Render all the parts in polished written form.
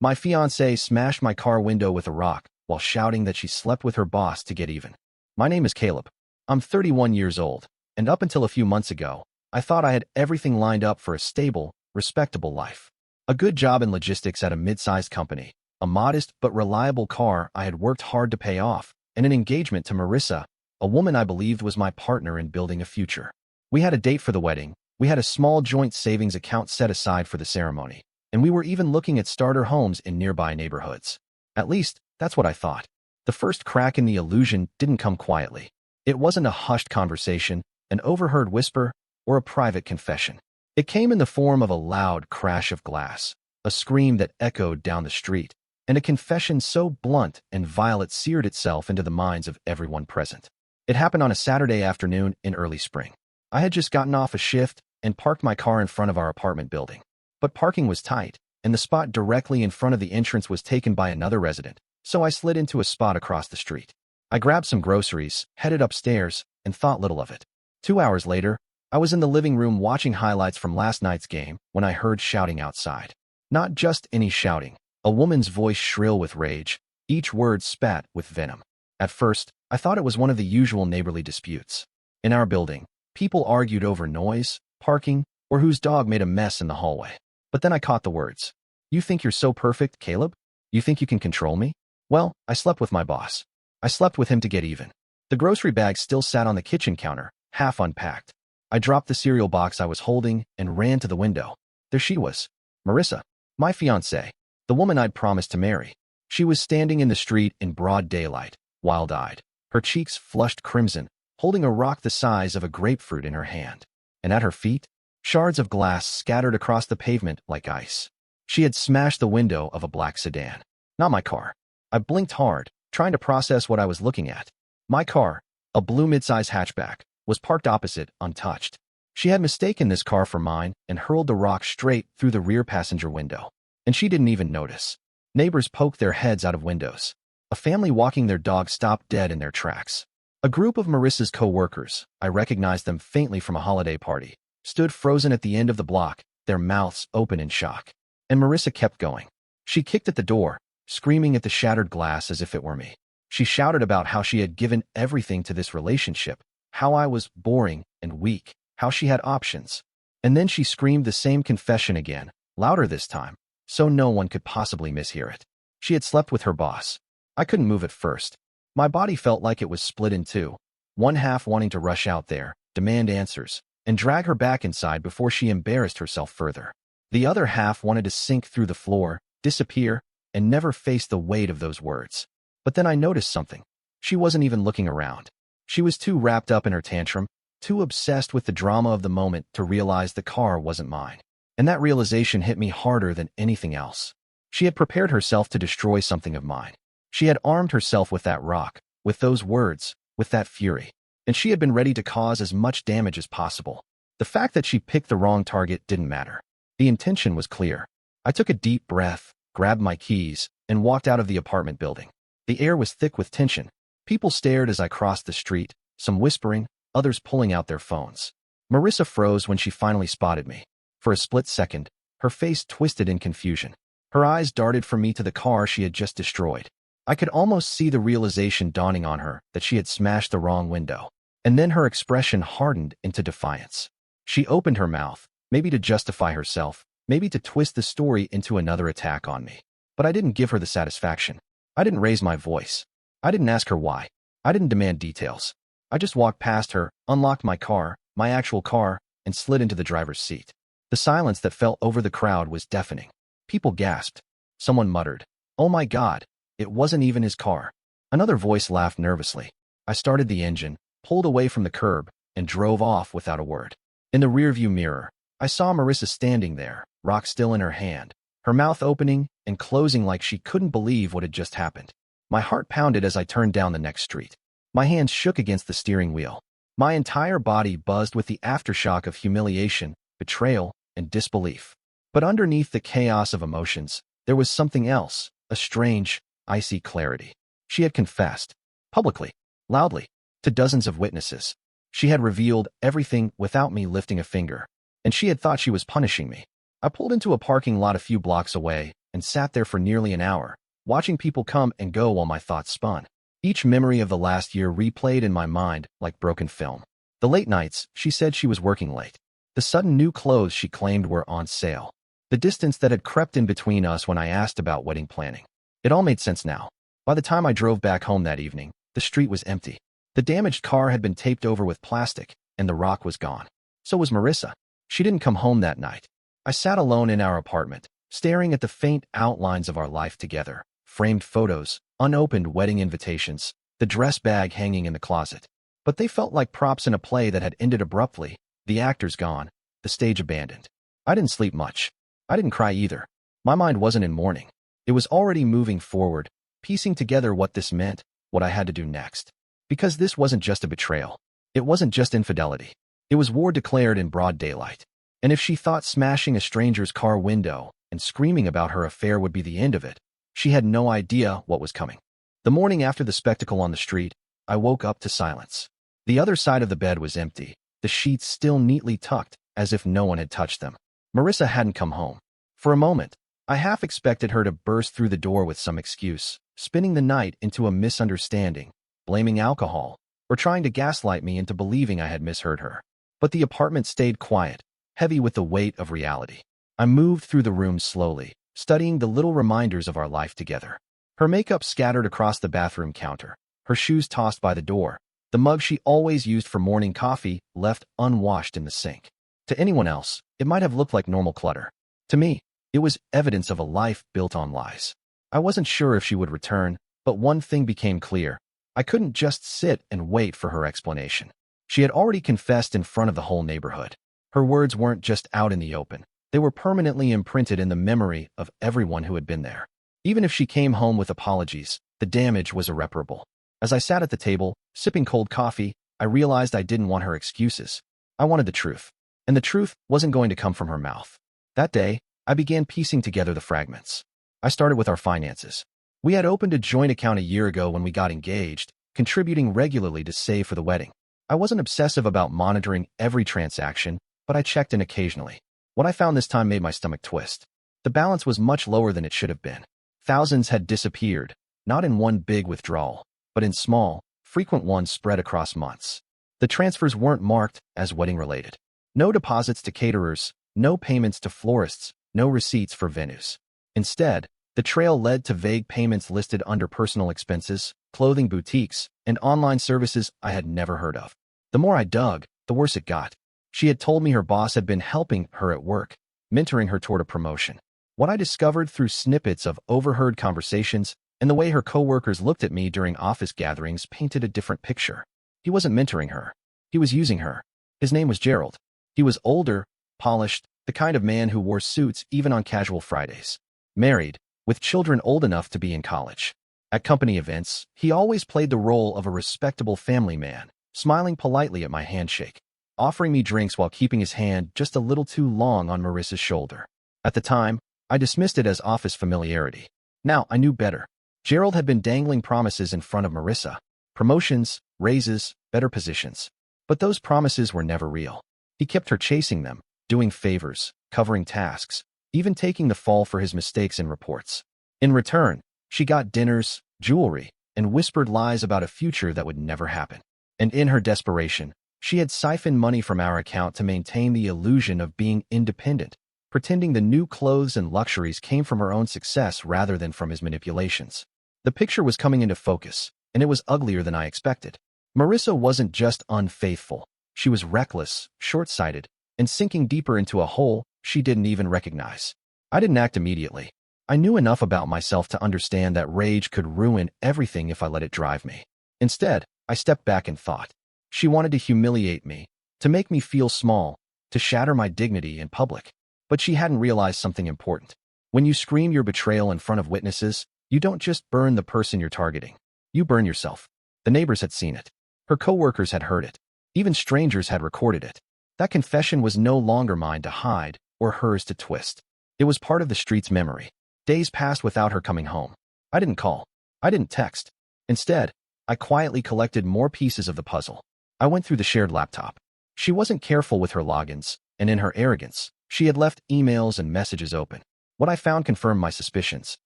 My fiancée smashed my car window with a rock while shouting that she slept with her boss to get even. My name is Caleb. I'm 31 years old, and up until a few months ago, I thought I had everything lined up for a stable, respectable life. A good job in logistics at a mid-sized company, a modest but reliable car I had worked hard to pay off, and an engagement to Marissa, a woman I believed was my partner in building a future. We had a date for the wedding, we had a small joint savings account set aside for the ceremony, and we were even looking at starter homes in nearby neighborhoods. At least, that's what I thought. The first crack in the illusion didn't come quietly. It wasn't a hushed conversation, an overheard whisper, or a private confession. It came in the form of a loud crash of glass, a scream that echoed down the street, and a confession so blunt and vile it seared itself into the minds of everyone present. It happened on a Saturday afternoon in early spring. I had just gotten off a shift and parked my car in front of our apartment building. But parking was tight, and the spot directly in front of the entrance was taken by another resident, so I slid into a spot across the street. I grabbed some groceries, headed upstairs, and thought little of it. 2 hours later, I was in the living room watching highlights from last night's game when I heard shouting outside. Not just any shouting, a woman's voice shrill with rage, each word spat with venom. At first, I thought it was one of the usual neighborly disputes. In our building, people argued over noise, parking, or whose dog made a mess in the hallway. But then I caught the words. You think you're so perfect, Caleb? You think you can control me? Well, I slept with my boss. I slept with him to get even. The grocery bag still sat on the kitchen counter, half unpacked. I dropped the cereal box I was holding and ran to the window. There she was, Marissa, my fiancée, the woman I'd promised to marry. She was standing in the street in broad daylight, wild-eyed, her cheeks flushed crimson, holding a rock the size of a grapefruit in her hand. And at her feet, shards of glass scattered across the pavement like ice. She had smashed the window of a black sedan. Not my car. I blinked hard, trying to process what I was looking at. My car, a blue midsize hatchback, was parked opposite, untouched. She had mistaken this car for mine and hurled the rock straight through the rear passenger window. And she didn't even notice. Neighbors poked their heads out of windows. A family walking their dog stopped dead in their tracks. A group of Marissa's co-workers, I recognized them faintly from a holiday party, stood frozen at the end of the block, their mouths open in shock. And Marissa kept going. She kicked at the door, screaming at the shattered glass as if it were me. She shouted about how she had given everything to this relationship, how I was boring and weak, how she had options. And then she screamed the same confession again, louder this time, so no one could possibly mishear it. She had slept with her boss. I couldn't move at first. My body felt like it was split in two, one half wanting to rush out there, demand answers, and drag her back inside before she embarrassed herself further. The other half wanted to sink through the floor, disappear, and never face the weight of those words. But then I noticed something. She wasn't even looking around. She was too wrapped up in her tantrum, too obsessed with the drama of the moment to realize the car wasn't mine. And that realization hit me harder than anything else. She had prepared herself to destroy something of mine. She had armed herself with that rock, with those words, with that fury. And she had been ready to cause as much damage as possible. The fact that she picked the wrong target didn't matter. The intention was clear. I took a deep breath, grabbed my keys, and walked out of the apartment building. The air was thick with tension. People stared as I crossed the street, some whispering, others pulling out their phones. Marissa froze when she finally spotted me. For a split second, her face twisted in confusion. Her eyes darted from me to the car she had just destroyed. I could almost see the realization dawning on her that she had smashed the wrong window. And then her expression hardened into defiance. She opened her mouth, maybe to justify herself, maybe to twist the story into another attack on me. But I didn't give her the satisfaction. I didn't raise my voice. I didn't ask her why. I didn't demand details. I just walked past her, unlocked my car, my actual car, and slid into the driver's seat. The silence that fell over the crowd was deafening. People gasped. Someone muttered, "Oh my God, it wasn't even his car." Another voice laughed nervously. I started the engine, pulled away from the curb, and drove off without a word. In the rearview mirror, I saw Marissa standing there, rock still in her hand, her mouth opening and closing like she couldn't believe what had just happened. My heart pounded as I turned down the next street. My hands shook against the steering wheel. My entire body buzzed with the aftershock of humiliation, betrayal, and disbelief. But underneath the chaos of emotions, there was something else, a strange, icy clarity. She had confessed, publicly, loudly, to dozens of witnesses. She had revealed everything without me lifting a finger, and she had thought she was punishing me. I pulled into a parking lot a few blocks away, and sat there for nearly an hour, watching people come and go while my thoughts spun. Each memory of the last year replayed in my mind like broken film. The late nights, she said she was working late. The sudden new clothes she claimed were on sale. The distance that had crept in between us when I asked about wedding planning. It all made sense now. By the time I drove back home that evening, the street was empty. The damaged car had been taped over with plastic, and the rock was gone. So was Marissa. She didn't come home that night. I sat alone in our apartment, staring at the faint outlines of our life together, framed photos, unopened wedding invitations, the dress bag hanging in the closet. But they felt like props in a play that had ended abruptly, the actors gone, the stage abandoned. I didn't sleep much. I didn't cry either. My mind wasn't in mourning. It was already moving forward, piecing together what this meant, what I had to do next. Because this wasn't just a betrayal. It wasn't just infidelity. It was war declared in broad daylight. And if she thought smashing a stranger's car window and screaming about her affair would be the end of it, she had no idea what was coming. The morning after the spectacle on the street, I woke up to silence. The other side of the bed was empty, the sheets still neatly tucked, as if no one had touched them. Marissa hadn't come home. For a moment, I half expected her to burst through the door with some excuse, spinning the night into a misunderstanding, blaming alcohol, or trying to gaslight me into believing I had misheard her. But the apartment stayed quiet, heavy with the weight of reality. I moved through the room slowly, studying the little reminders of our life together. Her makeup scattered across the bathroom counter, her shoes tossed by the door, the mug she always used for morning coffee left unwashed in the sink. To anyone else, it might have looked like normal clutter. To me, it was evidence of a life built on lies. I wasn't sure if she would return, but one thing became clear. I couldn't just sit and wait for her explanation. She had already confessed in front of the whole neighborhood. Her words weren't just out in the open. They were permanently imprinted in the memory of everyone who had been there. Even if she came home with apologies, the damage was irreparable. As I sat at the table, sipping cold coffee, I realized I didn't want her excuses. I wanted the truth. And the truth wasn't going to come from her mouth. That day, I began piecing together the fragments. I started with our finances. We had opened a joint account a year ago when we got engaged, contributing regularly to save for the wedding. I wasn't obsessive about monitoring every transaction, but I checked in occasionally. What I found this time made my stomach twist. The balance was much lower than it should have been. Thousands had disappeared, not in one big withdrawal, but in small, frequent ones spread across months. The transfers weren't marked as wedding-related. No deposits to caterers, no payments to florists, no receipts for venues. Instead, the trail led to vague payments listed under personal expenses, clothing boutiques, and online services I had never heard of. The more I dug, the worse it got. She had told me her boss had been helping her at work, mentoring her toward a promotion. What I discovered through snippets of overheard conversations and the way her coworkers looked at me during office gatherings painted a different picture. He wasn't mentoring her. He was using her. His name was Gerald. He was older, polished, the kind of man who wore suits even on casual Fridays. Married, with children old enough to be in college. At company events, he always played the role of a respectable family man, smiling politely at my handshake, offering me drinks while keeping his hand just a little too long on Marissa's shoulder. At the time, I dismissed it as office familiarity. Now I knew better. Gerald had been dangling promises in front of Marissa. Promotions, raises, better positions. But those promises were never real. He kept her chasing them, doing favors, covering tasks, even taking the fall for his mistakes in reports. In return, she got dinners, jewelry, and whispered lies about a future that would never happen. And in her desperation, she had siphoned money from our account to maintain the illusion of being independent, pretending the new clothes and luxuries came from her own success rather than from his manipulations. The picture was coming into focus, and it was uglier than I expected. Marissa wasn't just unfaithful. She was reckless, short-sighted, and sinking deeper into a hole she didn't even recognize. I didn't act immediately. I knew enough about myself to understand that rage could ruin everything if I let it drive me. Instead, I stepped back and thought. She wanted to humiliate me, to make me feel small, to shatter my dignity in public. But she hadn't realized something important. When you scream your betrayal in front of witnesses, you don't just burn the person you're targeting. You burn yourself. The neighbors had seen it. Her coworkers had heard it. Even strangers had recorded it. That confession was no longer mine to hide or hers to twist. It was part of the street's memory. Days passed without her coming home. I didn't call. I didn't text. Instead, I quietly collected more pieces of the puzzle. I went through the shared laptop. She wasn't careful with her logins, and in her arrogance, she had left emails and messages open. What I found confirmed my suspicions.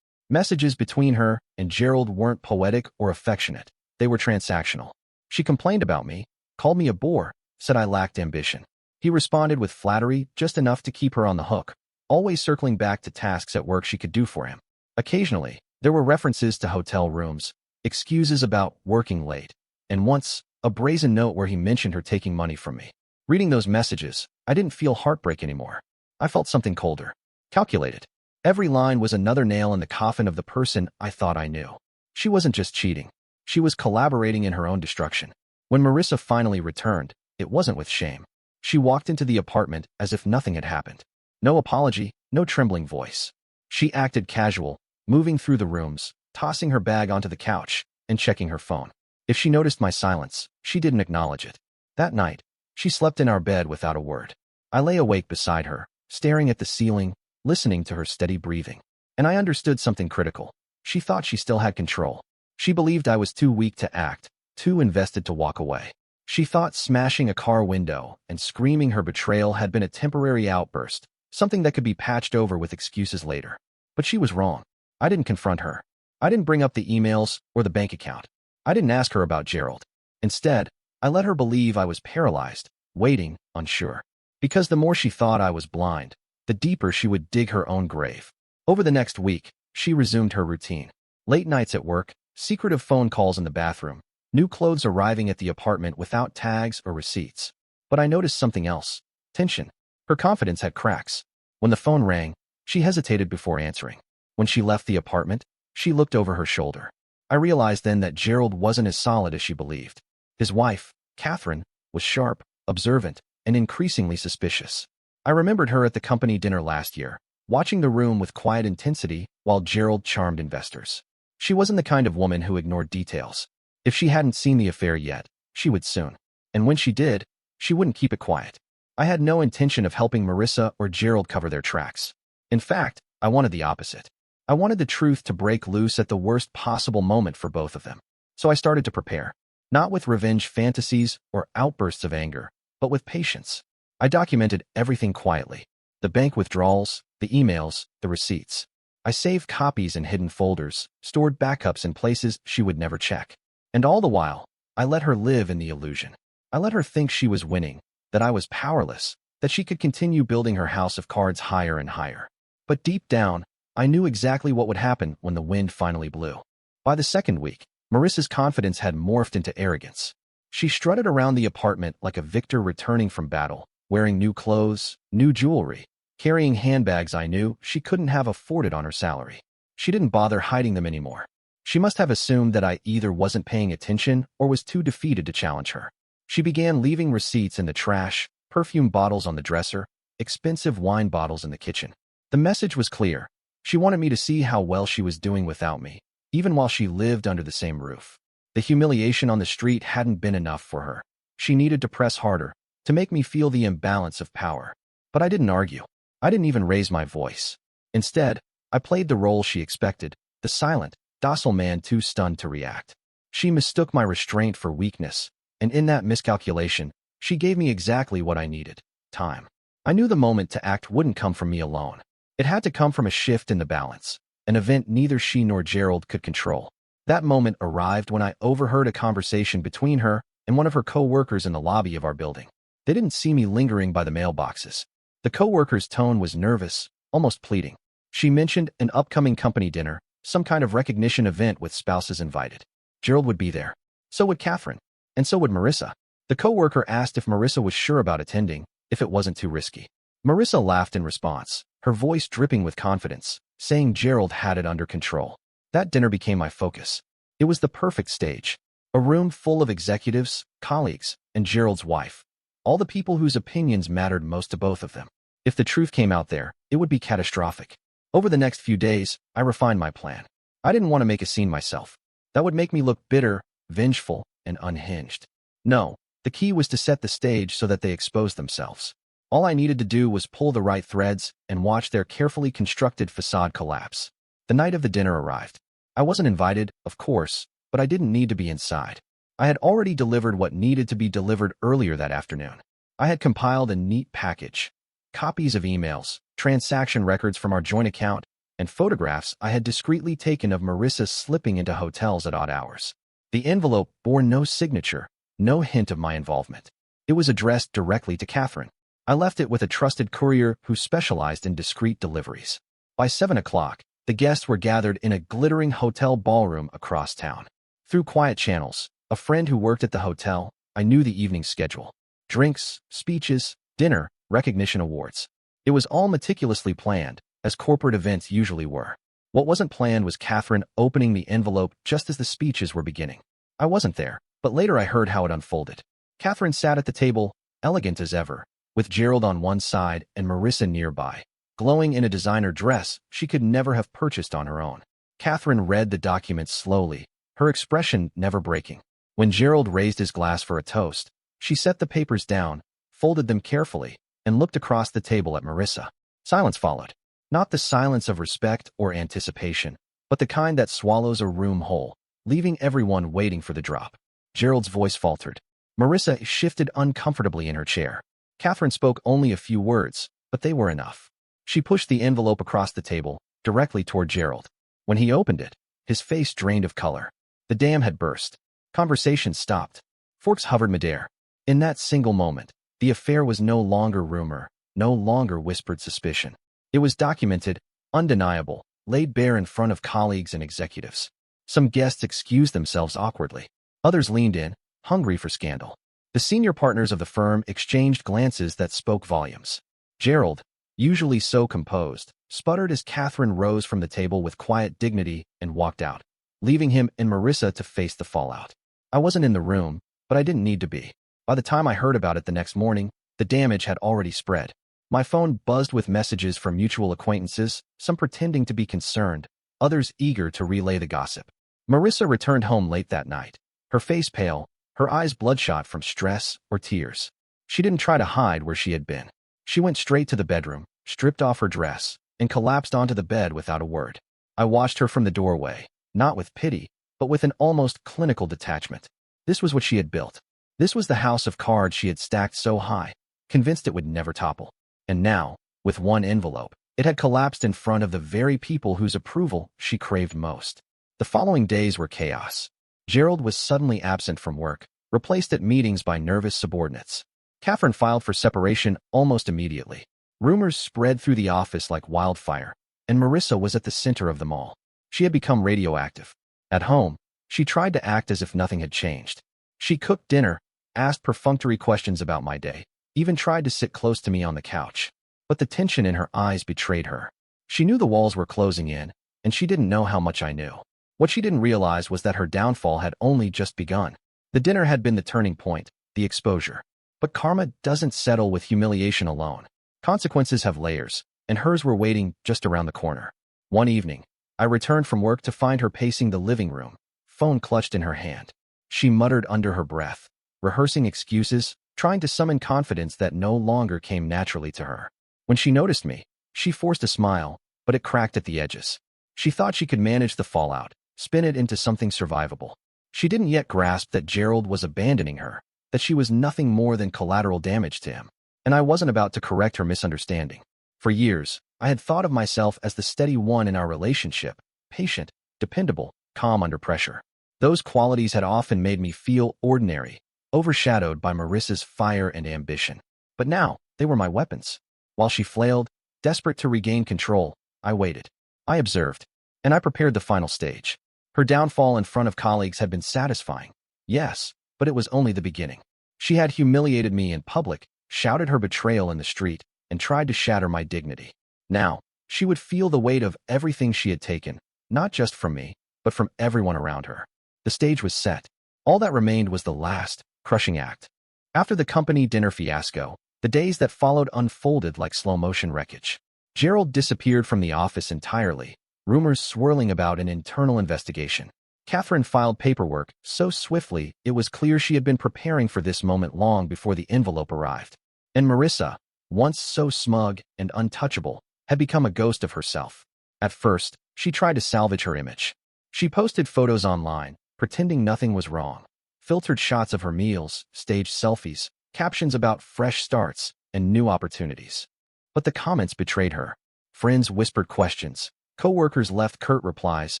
Messages between her and Gerald weren't poetic or affectionate. They were transactional. She complained about me, called me a bore, said I lacked ambition. He responded with flattery, just enough to keep her on the hook, always circling back to tasks at work she could do for him. Occasionally, there were references to hotel rooms, excuses about working late, and once, a brazen note where he mentioned her taking money from me. Reading those messages, I didn't feel heartbreak anymore. I felt something colder, calculated. Every line was another nail in the coffin of the person I thought I knew. She wasn't just cheating. She was collaborating in her own destruction. When Marissa finally returned, it wasn't with shame. She walked into the apartment as if nothing had happened. No apology, no trembling voice. She acted casual, moving through the rooms, tossing her bag onto the couch, and checking her phone. If she noticed my silence, she didn't acknowledge it. That night, she slept in our bed without a word. I lay awake beside her, staring at the ceiling, listening to her steady breathing. And I understood something critical. She thought she still had control. She believed I was too weak to act, too invested to walk away. She thought smashing a car window and screaming her betrayal had been a temporary outburst, something that could be patched over with excuses later. But she was wrong. I didn't confront her. I didn't bring up the emails or the bank account. I didn't ask her about Gerald. Instead, I let her believe I was paralyzed, waiting, unsure. Because the more she thought I was blind, the deeper she would dig her own grave. Over the next week, she resumed her routine. Late nights at work, secretive phone calls in the bathroom, new clothes arriving at the apartment without tags or receipts. But I noticed something else. Tension. Her confidence had cracks. When the phone rang, she hesitated before answering. When she left the apartment, she looked over her shoulder. I realized then that Gerald wasn't as solid as she believed. His wife, Catherine, was sharp, observant, and increasingly suspicious. I remembered her at the company dinner last year, watching the room with quiet intensity while Gerald charmed investors. She wasn't the kind of woman who ignored details. If she hadn't seen the affair yet, she would soon. And when she did, she wouldn't keep it quiet. I had no intention of helping Marissa or Gerald cover their tracks. In fact, I wanted the opposite. I wanted the truth to break loose at the worst possible moment for both of them. So I started to prepare, not with revenge fantasies or outbursts of anger, but with patience. I documented everything quietly. The bank withdrawals, the emails, the receipts. I saved copies in hidden folders, stored backups in places she would never check. And all the while, I let her live in the illusion. I let her think she was winning, that I was powerless, that she could continue building her house of cards higher and higher. But deep down, I knew exactly what would happen when the wind finally blew. By the second week, Marissa's confidence had morphed into arrogance. She strutted around the apartment like a victor returning from battle, wearing new clothes, new jewelry, carrying handbags I knew she couldn't have afforded on her salary. She didn't bother hiding them anymore. She must have assumed that I either wasn't paying attention or was too defeated to challenge her. She began leaving receipts in the trash, perfume bottles on the dresser, expensive wine bottles in the kitchen. The message was clear. She wanted me to see how well she was doing without me, even while she lived under the same roof. The humiliation on the street hadn't been enough for her. She needed to press harder, to make me feel the imbalance of power. But I didn't argue. I didn't even raise my voice. Instead, I played the role she expected, the silent, docile man too stunned to react. She mistook my restraint for weakness, and in that miscalculation, she gave me exactly what I needed: time. I knew the moment to act wouldn't come from me alone. It had to come from a shift in the balance, an event neither she nor Gerald could control. That moment arrived when I overheard a conversation between her and one of her co-workers in the lobby of our building. They didn't see me lingering by the mailboxes. The co-worker's tone was nervous, almost pleading. She mentioned an upcoming company dinner, some kind of recognition event with spouses invited. Gerald would be there. So would Catherine. And so would Marissa. The co-worker asked if Marissa was sure about attending, if it wasn't too risky. Marissa laughed in response, her voice dripping with confidence, saying Gerald had it under control. That dinner became my focus. It was the perfect stage. A room full of executives, colleagues, and Gerald's wife. All the people whose opinions mattered most to both of them. If the truth came out there, it would be catastrophic. Over the next few days, I refined my plan. I didn't want to make a scene myself. That would make me look bitter, vengeful, and unhinged. No, the key was to set the stage so that they exposed themselves. All I needed to do was pull the right threads and watch their carefully constructed facade collapse. The night of the dinner arrived. I wasn't invited, of course, but I didn't need to be inside. I had already delivered what needed to be delivered earlier that afternoon. I had compiled a neat package. copies of emails, transaction records from our joint account, and photographs I had discreetly taken of Marissa slipping into hotels at odd hours. The envelope bore no signature, no hint of my involvement. It was addressed directly to Catherine. I left it with a trusted courier who specialized in discreet deliveries. By 7 o'clock, the guests were gathered in a glittering hotel ballroom across town. Through quiet channels, a friend who worked at the hotel, I knew the evening schedule. Drinks, speeches, dinner, recognition awards. It was all meticulously planned, as corporate events usually were. What wasn't planned was Catherine opening the envelope just as the speeches were beginning. I wasn't there, but later I heard how it unfolded. Catherine sat at the table, elegant as ever, with Gerald on one side and Marissa nearby, glowing in a designer dress she could never have purchased on her own. Catherine read the document slowly, her expression never breaking. When Gerald raised his glass for a toast, she set the papers down, folded them carefully, and looked across the table at Marissa. Silence followed. Not the silence of respect or anticipation, but the kind that swallows a room whole, leaving everyone waiting for the drop. Gerald's voice faltered. Marissa shifted uncomfortably in her chair. Catherine spoke only a few words, but they were enough. She pushed the envelope across the table, directly toward Gerald. When he opened it, his face drained of color. The dam had burst. Conversation stopped. Forks hovered midair. In that single moment, the affair was no longer rumor, no longer whispered suspicion. It was documented, undeniable, laid bare in front of colleagues and executives. Some guests excused themselves awkwardly. Others leaned in, hungry for scandal. The senior partners of the firm exchanged glances that spoke volumes. Gerald, usually so composed, sputtered as Catherine rose from the table with quiet dignity and walked out, leaving him and Marissa to face the fallout. I wasn't in the room, but I didn't need to be. By the time I heard about it the next morning, the damage had already spread. My phone buzzed with messages from mutual acquaintances, some pretending to be concerned, others eager to relay the gossip. Marissa returned home late that night, her face pale, her eyes bloodshot from stress or tears. She didn't try to hide where she had been. She went straight to the bedroom, stripped off her dress, and collapsed onto the bed without a word. I watched her from the doorway, not with pity, but with an almost clinical detachment. This was what she had built. This was the house of cards she had stacked so high, convinced it would never topple. And now, with one envelope, it had collapsed in front of the very people whose approval she craved most. The following days were chaos. Gerald was suddenly absent from work, replaced at meetings by nervous subordinates. Catherine filed for separation almost immediately. Rumors spread through the office like wildfire, and Marissa was at the center of them all. She had become radioactive. At home, she tried to act as if nothing had changed. She cooked dinner, asked perfunctory questions about my day, even tried to sit close to me on the couch. But the tension in her eyes betrayed her. She knew the walls were closing in, and she didn't know how much I knew. What she didn't realize was that her downfall had only just begun. The dinner had been the turning point, the exposure. But karma doesn't settle with humiliation alone. Consequences have layers, and hers were waiting just around the corner. One evening, I returned from work to find her pacing the living room, phone clutched in her hand. She muttered under her breath, rehearsing excuses, trying to summon confidence that no longer came naturally to her. When she noticed me, she forced a smile, but it cracked at the edges. She thought she could manage the fallout, spin it into something survivable. She didn't yet grasp that Gerald was abandoning her, that she was nothing more than collateral damage to him. And I wasn't about to correct her misunderstanding. For years, I had thought of myself as the steady one in our relationship, patient, dependable, calm under pressure. Those qualities had often made me feel ordinary, overshadowed by Marissa's fire and ambition. But now, they were my weapons. While she flailed, desperate to regain control, I waited. I observed, and I prepared the final stage. Her downfall in front of colleagues had been satisfying. Yes, but it was only the beginning. She had humiliated me in public, shouted her betrayal in the street, and tried to shatter my dignity. Now, she would feel the weight of everything she had taken, not just from me, but from everyone around her. The stage was set. All that remained was the last, crushing act. After the company dinner fiasco, the days that followed unfolded like slow-motion wreckage. Gerald disappeared from the office entirely, rumors swirling about an internal investigation. Catherine filed paperwork so swiftly it was clear she had been preparing for this moment long before the envelope arrived. And Marissa, once so smug and untouchable, had become a ghost of herself. At first, she tried to salvage her image. She posted photos online, pretending nothing was wrong. Filtered shots of her meals, staged selfies, captions about fresh starts and new opportunities. But the comments betrayed her. Friends whispered questions, coworkers left curt replies,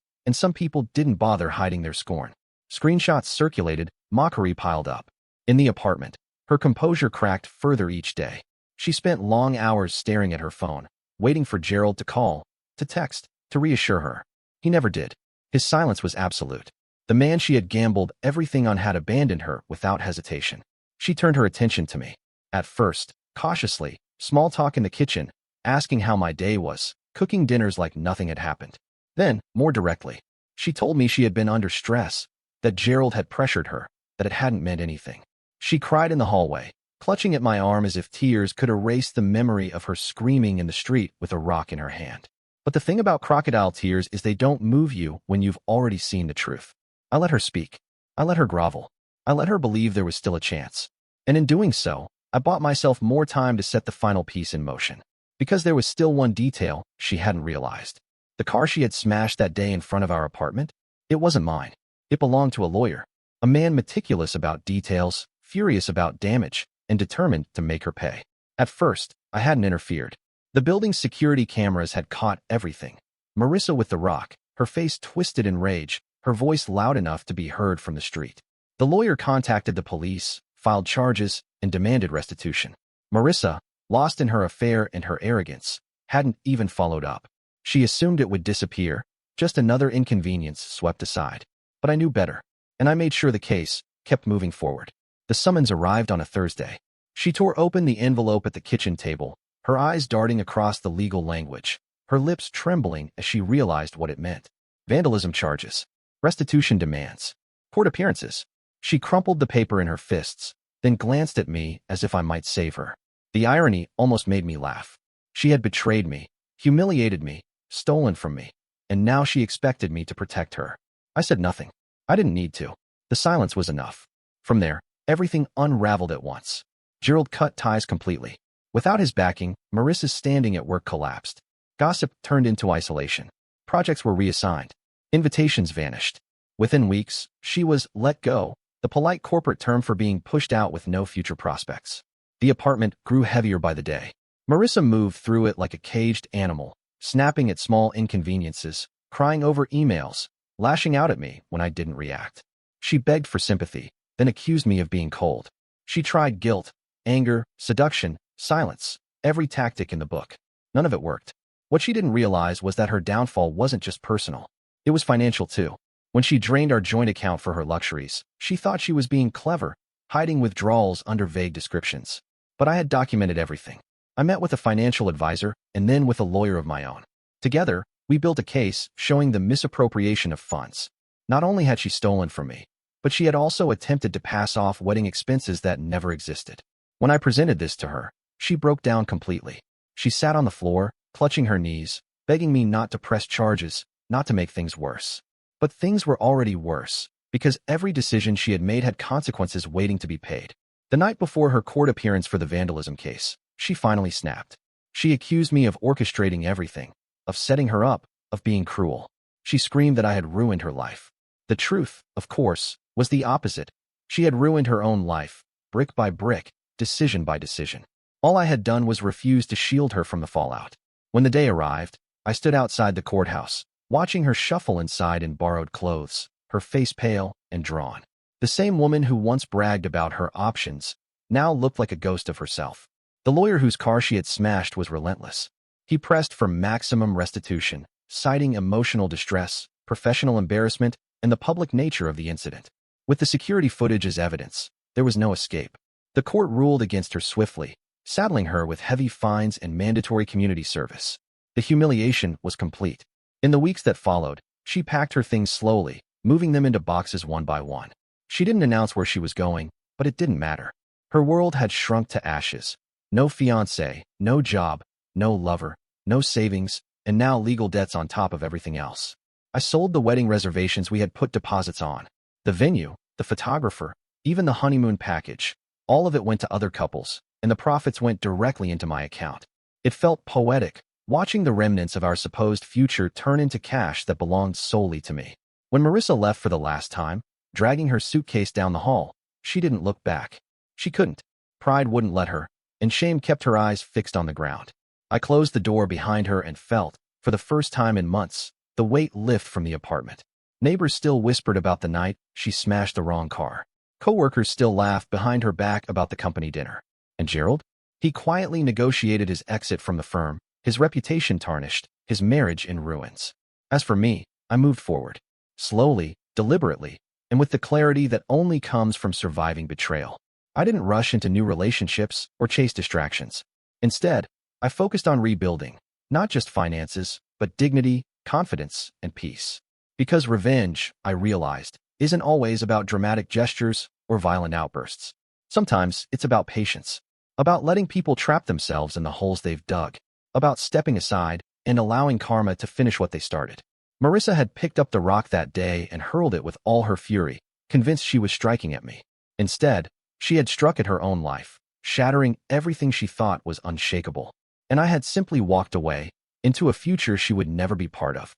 and some people didn't bother hiding their scorn. Screenshots circulated, mockery piled up. In the apartment, her composure cracked further each day. She spent long hours staring at her phone, waiting for Gerald to call, to text, to reassure her. He never did. His silence was absolute. The man she had gambled everything on had abandoned her without hesitation. She turned her attention to me. At first, cautiously, small talk in the kitchen, asking how my day was, cooking dinners like nothing had happened. Then, more directly, she told me she had been under stress, that Gerald had pressured her, that it hadn't meant anything. She cried in the hallway, clutching at my arm as if tears could erase the memory of her screaming in the street with a rock in her hand. But the thing about crocodile tears is they don't move you when you've already seen the truth. I let her speak. I let her grovel. I let her believe there was still a chance. And in doing so, I bought myself more time to set the final piece in motion. Because there was still one detail she hadn't realized. The car she had smashed that day in front of our apartment, it wasn't mine. It belonged to a lawyer, a man meticulous about details, furious about damage, and determined to make her pay. At first, I hadn't interfered. The building's security cameras had caught everything. Marissa with the rock, her face twisted in rage, her voice loud enough to be heard from the street. The lawyer contacted the police, filed charges, and demanded restitution. Marissa, lost in her affair and her arrogance, hadn't even followed up. She assumed it would disappear, just another inconvenience swept aside. But I knew better, and I made sure the case kept moving forward. The summons arrived on a Thursday. She tore open the envelope at the kitchen table, her eyes darting across the legal language, her lips trembling as she realized what it meant. Vandalism charges, restitution demands, court appearances. She crumpled the paper in her fists, then glanced at me as if I might save her. The irony almost made me laugh. She had betrayed me, humiliated me, stolen from me, and now she expected me to protect her. I said nothing. I didn't need to. The silence was enough. From there, everything unraveled at once. Gerald cut ties completely. Without his backing, Marissa's standing at work collapsed. Gossip turned into isolation. Projects were reassigned. Invitations vanished. Within weeks, she was let go, the polite corporate term for being pushed out with no future prospects. The apartment grew heavier by the day. Marissa moved through it like a caged animal, snapping at small inconveniences, crying over emails, lashing out at me when I didn't react. She begged for sympathy, then accused me of being cold. She tried guilt, anger, seduction, silence, every tactic in the book. None of it worked. What she didn't realize was that her downfall wasn't just personal. It was financial too. When she drained our joint account for her luxuries, she thought she was being clever, hiding withdrawals under vague descriptions. But I had documented everything. I met with a financial advisor and then with a lawyer of my own. Together, we built a case showing the misappropriation of funds. Not only had she stolen from me, but she had also attempted to pass off wedding expenses that never existed. When I presented this to her, she broke down completely. She sat on the floor, clutching her knees, begging me not to press charges, not to make things worse. But things were already worse, because every decision she had made had consequences waiting to be paid. The night before her court appearance for the vandalism case, she finally snapped. She accused me of orchestrating everything, of setting her up, of being cruel. She screamed that I had ruined her life. The truth, of course, was the opposite. She had ruined her own life, brick by brick, decision by decision. All I had done was refuse to shield her from the fallout. When the day arrived, I stood outside the courthouse, watching her shuffle inside in borrowed clothes, her face pale and drawn. The same woman who once bragged about her options now looked like a ghost of herself. The lawyer whose car she had smashed was relentless. He pressed for maximum restitution, citing emotional distress, professional embarrassment, and the public nature of the incident. With the security footage as evidence, there was no escape. The court ruled against her swiftly, saddling her with heavy fines and mandatory community service. The humiliation was complete. In the weeks that followed, she packed her things slowly, moving them into boxes one by one. She didn't announce where she was going, but it didn't matter. Her world had shrunk to ashes. No fiancé, no job, no lover, no savings, and now legal debts on top of everything else. I sold the wedding reservations we had put deposits on. The venue, the photographer, even the honeymoon package. All of it went to other couples, and the profits went directly into my account. It felt poetic, watching the remnants of our supposed future turn into cash that belonged solely to me. When Marissa left for the last time, dragging her suitcase down the hall, she didn't look back. She couldn't. Pride wouldn't let her, and shame kept her eyes fixed on the ground. I closed the door behind her and felt, for the first time in months, the weight lift from the apartment. Neighbors still whispered about the night she smashed the wrong car. Coworkers still laughed behind her back about the company dinner. And Gerald? He quietly negotiated his exit from the firm, his reputation tarnished, his marriage in ruins. As for me, I moved forward. Slowly, deliberately, and with the clarity that only comes from surviving betrayal. I didn't rush into new relationships or chase distractions. Instead, I focused on rebuilding, not just finances, but dignity, confidence, and peace. Because revenge, I realized, isn't always about dramatic gestures or violent outbursts. Sometimes it's about patience, about letting people trap themselves in the holes they've dug, about stepping aside and allowing karma to finish what they started. Marissa had picked up the rock that day and hurled it with all her fury, convinced she was striking at me. Instead, she had struck at her own life, shattering everything she thought was unshakable. And I had simply walked away into a future she would never be part of.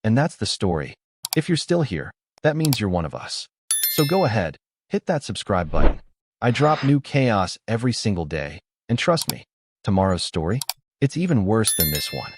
And that's the story. If you're still here, that means you're one of us. So go ahead, hit that subscribe button. I drop new chaos every single day, and trust me, tomorrow's story, it's even worse than this one.